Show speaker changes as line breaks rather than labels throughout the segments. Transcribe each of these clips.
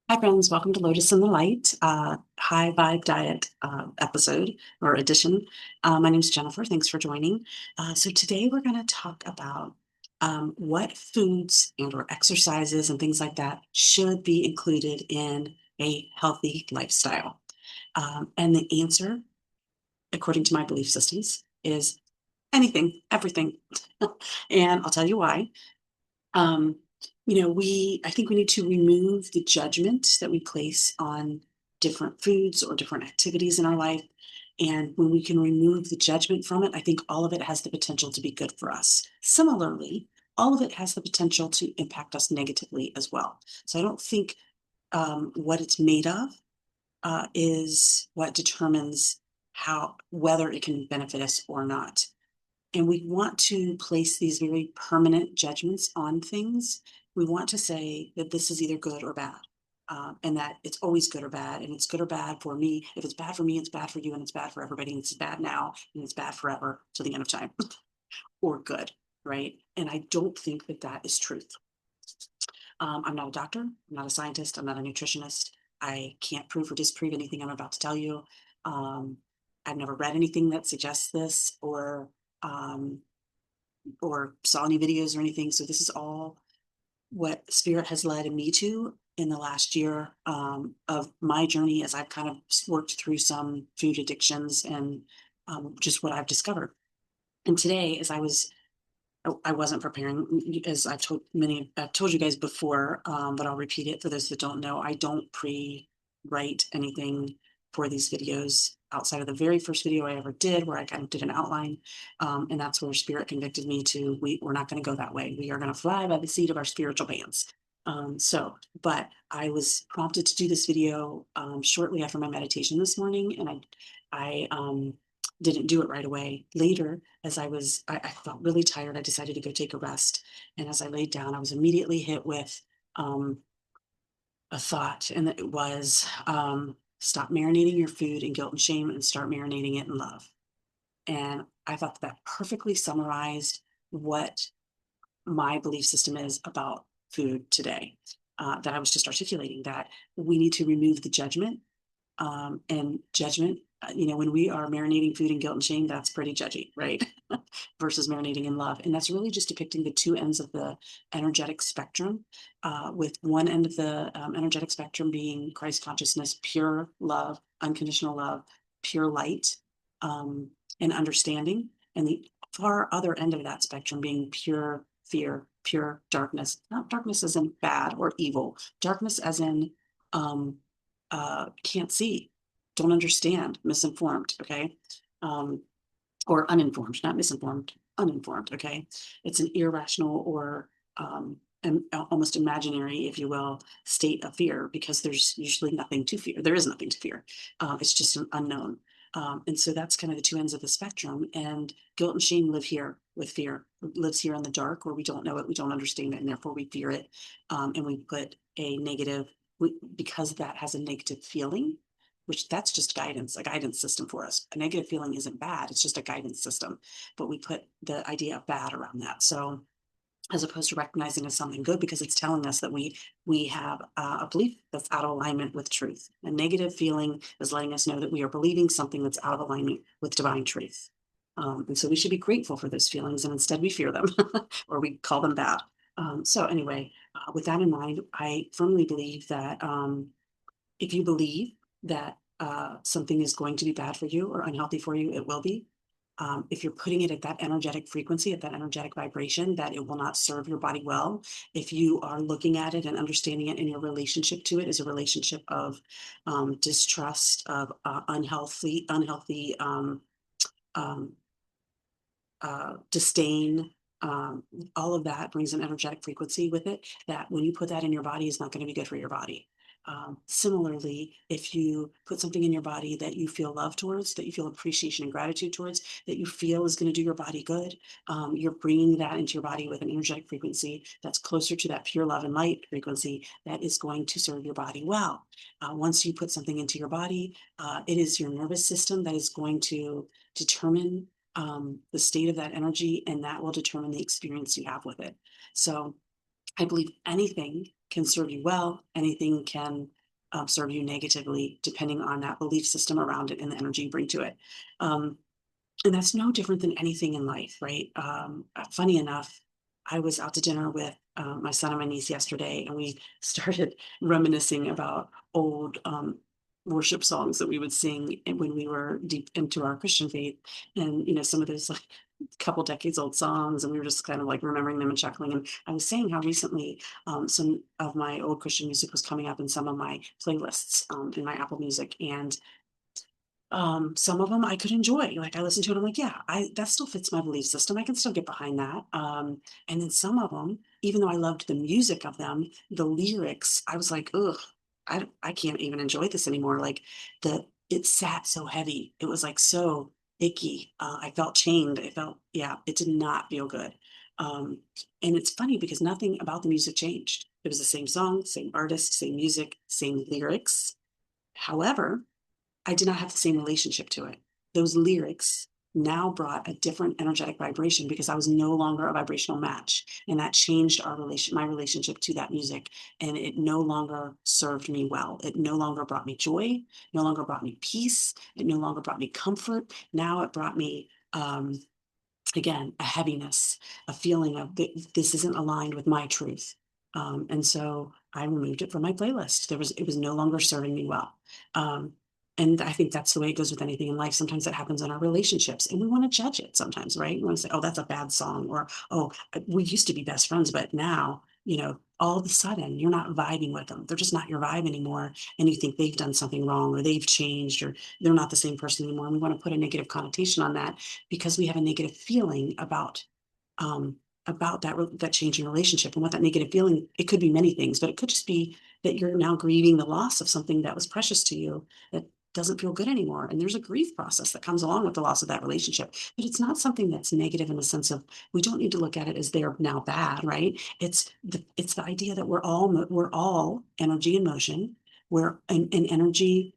Hi, friends. Welcome to Lotus in the Light, high vibe diet episode or edition. My name is Jennifer. Thanks for joining. So today we're going to talk about what foods and or exercises and things like that should be included in a healthy lifestyle. And the answer, according to my belief systems, is anything, everything. And I'll tell you why. Um, I think we need to remove the judgment that we place on different foods or different activities in our life. And when we can remove the judgment from it, I think all of it has the potential to be good for us. Similarly, all of it has the potential to impact us negatively as well. So I don't think what it's made of is what determines whether it can benefit us or not. And we want to place these very permanent judgments on things. We want to say that this is either good or bad, and that it's always good or bad, and it's good or bad for me. If it's bad for me, it's bad for you, and it's bad for everybody, and it's bad now, and it's bad forever to the end of time, or good, right? And I don't think that that is truth. I'm not a doctor, I'm not a scientist, I'm not a nutritionist. I can't prove or disprove anything I'm about to tell you. Um, I've never read anything that suggests this um, or saw any videos or anything. So this is all what Spirit has led me to in the last year of my journey as I've kind of worked through some food addictions and just what I've discovered. And today, as I wasn't preparing, as I've told you guys before, but I'll repeat it for those that don't know. I don't pre-write anything for these videos outside of the very first video I ever did, where I kind of did an outline. And that's where Spirit convicted me to, we're not going to go that way. We are going to fly by the seat of our spiritual pants. But I was prompted to do this video shortly after my meditation this morning, and I didn't do it right away. Later, as I felt really tired. I decided to go take a rest. And as I laid down, I was immediately hit with um, a thought, and it was stop marinating your food in guilt and shame and start marinating it in love. And I thought that perfectly summarized what my belief system is about food today. That I was just articulating that we need to remove the judgment and judgment. When we are marinating food in guilt and shame, that's pretty judgy, right? Versus marinating in love. And that's really just depicting the two ends of the energetic spectrum, with one end of the energetic spectrum being Christ consciousness, pure love, unconditional love, pure light, um, and understanding. And the far other end of that spectrum being pure fear, pure darkness. Not darkness as in bad or evil, darkness as in um, can't see, don't understand, misinformed, okay? Um, or uninformed, not misinformed, uninformed, okay? It's an irrational or almost imaginary, if you will, state of fear because there's usually nothing to fear. There is nothing to fear. It's just an unknown. And so that's kind of the two ends of the spectrum. And guilt and shame live here with fear. It lives here in the dark where we don't know it, we don't understand it, and therefore we fear it. And we put a negative, because that has a negative feeling, which that's just guidance, a guidance system for us. A negative feeling isn't bad, it's just a guidance system. But we put the idea of bad around that. So as opposed to recognizing it as something good because it's telling us that we have a belief that's out of alignment with truth. A negative feeling is letting us know that we are believing something that's out of alignment with divine truth. And so we should be grateful for those feelings, and instead we fear them or we call them bad. So anyway, with that in mind, I firmly believe that if you believe that something is going to be bad for you or unhealthy for you, it will be. If you're putting it at that energetic frequency, at that energetic vibration, that it will not serve your body well. If you are looking at it and understanding it in your relationship to it as a relationship of distrust, of unhealthy um, disdain, all of that brings an energetic frequency with it that when you put that in your body is not going to be good for your body. Similarly, if you put something in your body that you feel love towards, that you feel appreciation and gratitude towards, that you feel is going to do your body good, you're bringing that into your body with an energetic frequency that's closer to that pure love and light frequency that is going to serve your body well. Once you put something into your body, it is your nervous system that is going to determine the state of that energy, and that will determine the experience you have with it. So I believe anything can serve you well, anything can serve you negatively, depending on that belief system around it and the energy you bring to it. Um, and that's no different than anything in life, right? Funny enough, I was out to dinner with my son and my niece yesterday, and we started reminiscing about old worship songs that we would sing when we were deep into our Christian faith. And, some of those like couple decades old songs, and we were just kind of like remembering them and chuckling. And I was saying how recently some of my old Christian music was coming up in some of my playlists in my Apple Music. And some of them I could enjoy. Like I listened to it, I'm like, yeah, I that still fits my belief system. I can still get behind that. And then some of them, even though I loved the music of them, the lyrics, I was like, ugh, I can't even enjoy this anymore. Like it sat so heavy. It was like so icky. I felt chained. Yeah, it did not feel good. Um, and it's funny because nothing about the music changed. It was the same song, same artist, same music, same lyrics. However, I did not have the same relationship to it. Those lyrics now brought a different energetic vibration because I was no longer a vibrational match. And that changed my relationship to that music. And it no longer served me well. It no longer brought me joy, no longer brought me peace. It no longer brought me comfort. Now it brought me, again, a heaviness, a feeling of this isn't aligned with my truth. And so I removed it from my playlist. It was no longer serving me well. Um, and I think that's the way it goes with anything in life. Sometimes that happens in our relationships and we want to judge it sometimes, right? We want to say, oh, that's a bad song. Or, oh, we used to be best friends, but now, all of a sudden you're not vibing with them. They're just not your vibe anymore. And you think they've done something wrong or they've changed or they're not the same person anymore. And we want to put a negative connotation on that because we have a negative feeling um, about that changing relationship. And what that negative feeling, it could be many things, but it could just be that you're now grieving the loss of something that was precious to you that doesn't feel good anymore. And there's a grief process that comes along with the loss of that relationship. But it's not something that's negative in the sense of we don't need to look at it as they're now bad, right? It's the idea that we're all energy in motion. We're an energy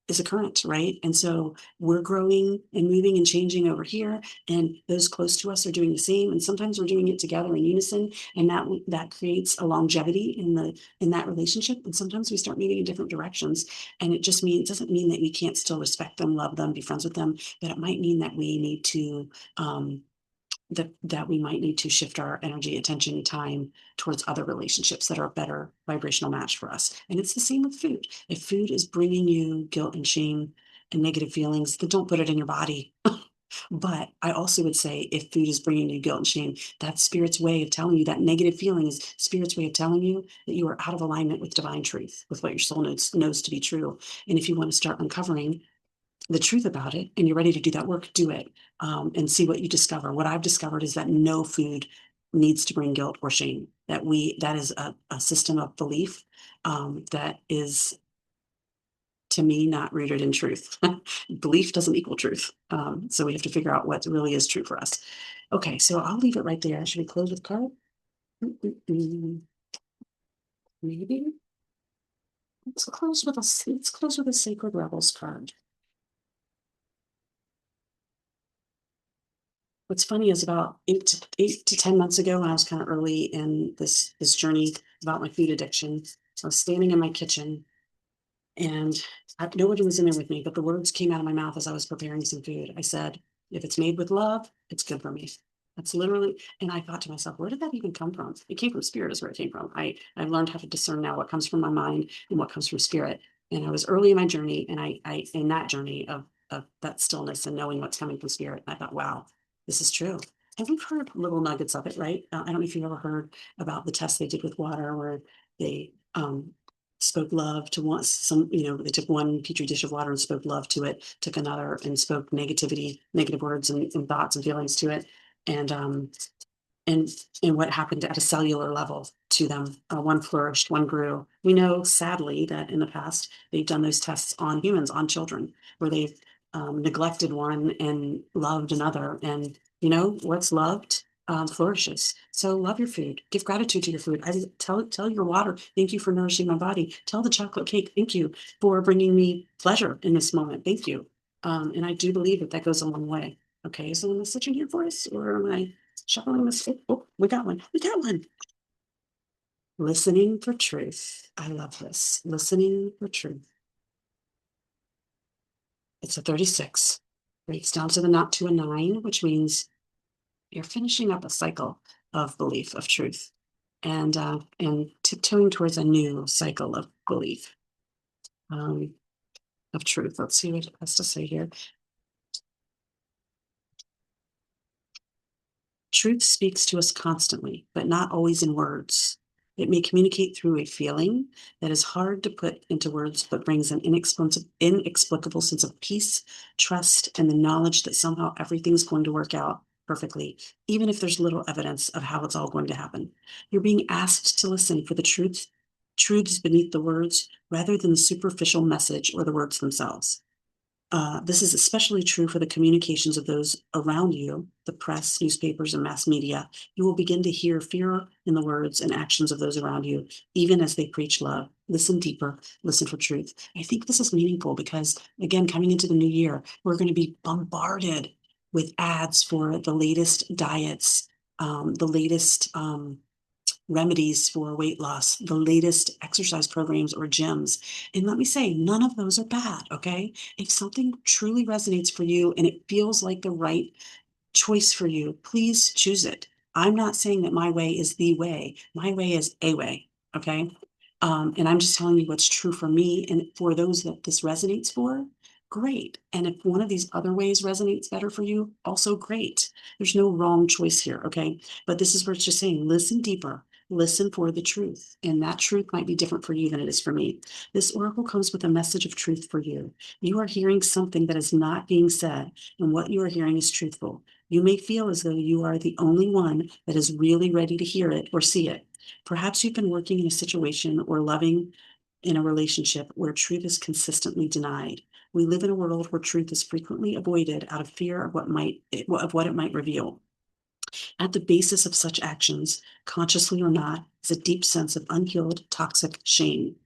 is a current, right? And so we're growing and moving and changing over here, and those close to us are doing the same. And sometimes we're doing it together in unison, and that creates a longevity in that relationship. And sometimes we start moving in different directions, and it doesn't mean that we can't still respect them, love them, be friends with them, but it might mean that we need to that we might need to shift our energy, attention, time towards other relationships that are a better vibrational match for us. And it's the same with food. If food is bringing you guilt and shame and negative feelings, then don't put it in your body. But I also would say if food is bringing you guilt and shame, that's spirit's way of telling you that negative feeling is spirit's way of telling you that you are out of alignment with divine truth, with what your soul knows to be true. And if you want to start uncovering the truth about it and you're ready to do that work, do it, and see what you discover. What I've discovered is that no food needs to bring guilt or shame. That is a system of belief that is to me not rooted in truth. Belief doesn't equal truth. So we have to figure out what really is true for us. Okay, so I'll leave it right there. Should we close with card? Maybe. Let's close with a Sacred Rebels card. What's funny is about 8 to 10 months ago, when I was kind of early in this journey about my food addiction, I was standing in my kitchen and nobody was in there with me, but the words came out of my mouth as I was preparing some food. I said, if it's made with love, it's good for me. That's literally, and I thought to myself, where did that even come from? It came from spirit, is where it came from. I've learned how to discern now what comes from my mind and what comes from spirit. And I was early in my journey, and I in that journey of that stillness and knowing what's coming from spirit. And I thought, wow, this is true. And we've heard little nuggets of it, right? I don't know if you've ever heard about the test they did with water where they spoke love to they took one petri dish of water and spoke love to it, took another and spoke negative words and thoughts and feelings to it. And and what happened at a cellular level to them. One flourished, one grew. We know, sadly, that in the past they've done those tests on humans, on children, where they've neglected one and loved another. And what's loved flourishes. So love your food. Give gratitude to your food. Tell your water, thank you for nourishing my body. Tell the chocolate cake, thank you for bringing me pleasure in this moment. Thank you. And I do believe that goes a long way. Okay, is someone messaging here for us, or am I shuffling this? Oh, we got one. We got one. Listening for truth. I love this. Listening for truth. It's a 36. Breaks down to the knot to a 9, which means you're finishing up a cycle of belief, of truth, and tiptoeing towards a new cycle of belief, um, of truth. Let's see what it has to say here. Truth speaks to us constantly, but not always in words. It may communicate through a feeling that is hard to put into words, but brings an inexplicable sense of peace, trust, and the knowledge that somehow everything's going to work out perfectly, even if there's little evidence of how it's all going to happen. You're being asked to listen for the truths beneath the words, rather than the superficial message or the words themselves. This is especially true for the communications of those around you, the press, newspapers, and mass media. You will begin to hear fear in the words and actions of those around you, even as they preach love. Listen deeper, listen for truth. I think this is meaningful because, again, coming into the new year, we're going to be bombarded with ads for the latest diets, the latest remedies for weight loss, the latest exercise programs or gyms. And let me say, none of those are bad, okay? If something truly resonates for you and it feels like the right choice for you, please choose it. I'm not saying that my way is the way. My way is a way, okay? And I'm just telling you what's true for me. And for those that this resonates for, great. And if one of these other ways resonates better for you, also great. There's no wrong choice here, okay? But this is where it's just saying, listen deeper, listen for the truth. And that truth might be different for you than it is for me. This oracle comes with a message of truth for you. You are hearing something that is not being said, and what you are hearing is truthful. You may feel as though you are the only one that is really ready to hear it or see it. Perhaps you've been working in a situation or loving in a relationship where truth is consistently denied. We live in a world where truth is frequently avoided out of fear of what it might reveal. At the basis of such actions, consciously or not, is a deep sense of unhealed, toxic shame.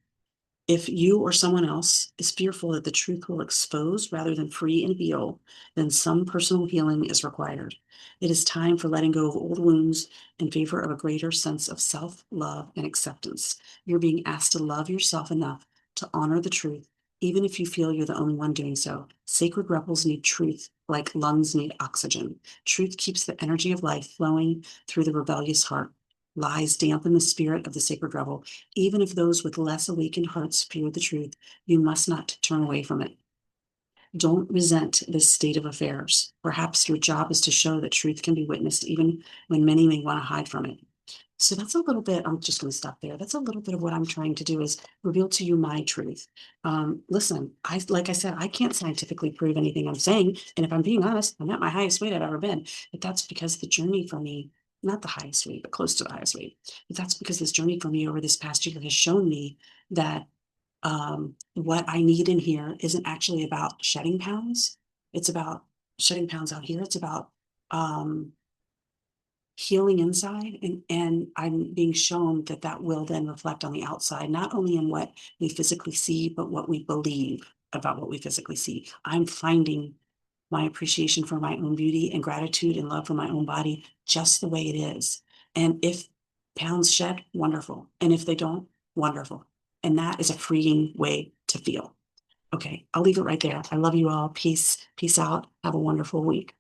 If you or someone else is fearful that the truth will expose rather than free and heal, then some personal healing is required. It is time for letting go of old wounds in favor of a greater sense of self love and acceptance. You're being asked to love yourself enough to honor the truth, even if you feel you're the only one doing so. Sacred rebels need truth like lungs need oxygen. Truth keeps the energy of life flowing through the rebellious heart. Lies dampen the spirit of the sacred rebel. Even if those with less awakened hearts fear the truth, you must not turn away from it. Don't resent this state of affairs. Perhaps your job is to show that truth can be witnessed even when many may want to hide from it. So that's a little bit, I'm just going to stop there. That's a little bit of what I'm trying to do is reveal to you my truth. Listen, like I said, I can't scientifically prove anything I'm saying. And if I'm being honest, I'm not my highest weight I've ever been. But that's because the journey for me, not the highest weight, but close to the highest weight. But that's because this journey for me over this past year has shown me that what I need in here isn't actually about shedding pounds. It's about shedding pounds out here. It's about um, healing inside, and I'm being shown that that will then reflect on the outside, not only in what we physically see, but what we believe about what we physically see. I'm finding my appreciation for my own beauty and gratitude and love for my own body just the way it is. And if pounds shed, wonderful. And if they don't, wonderful. And that is a freeing way to feel. Okay, I'll leave it right there. I love you all. Peace. Peace out. Have a wonderful week.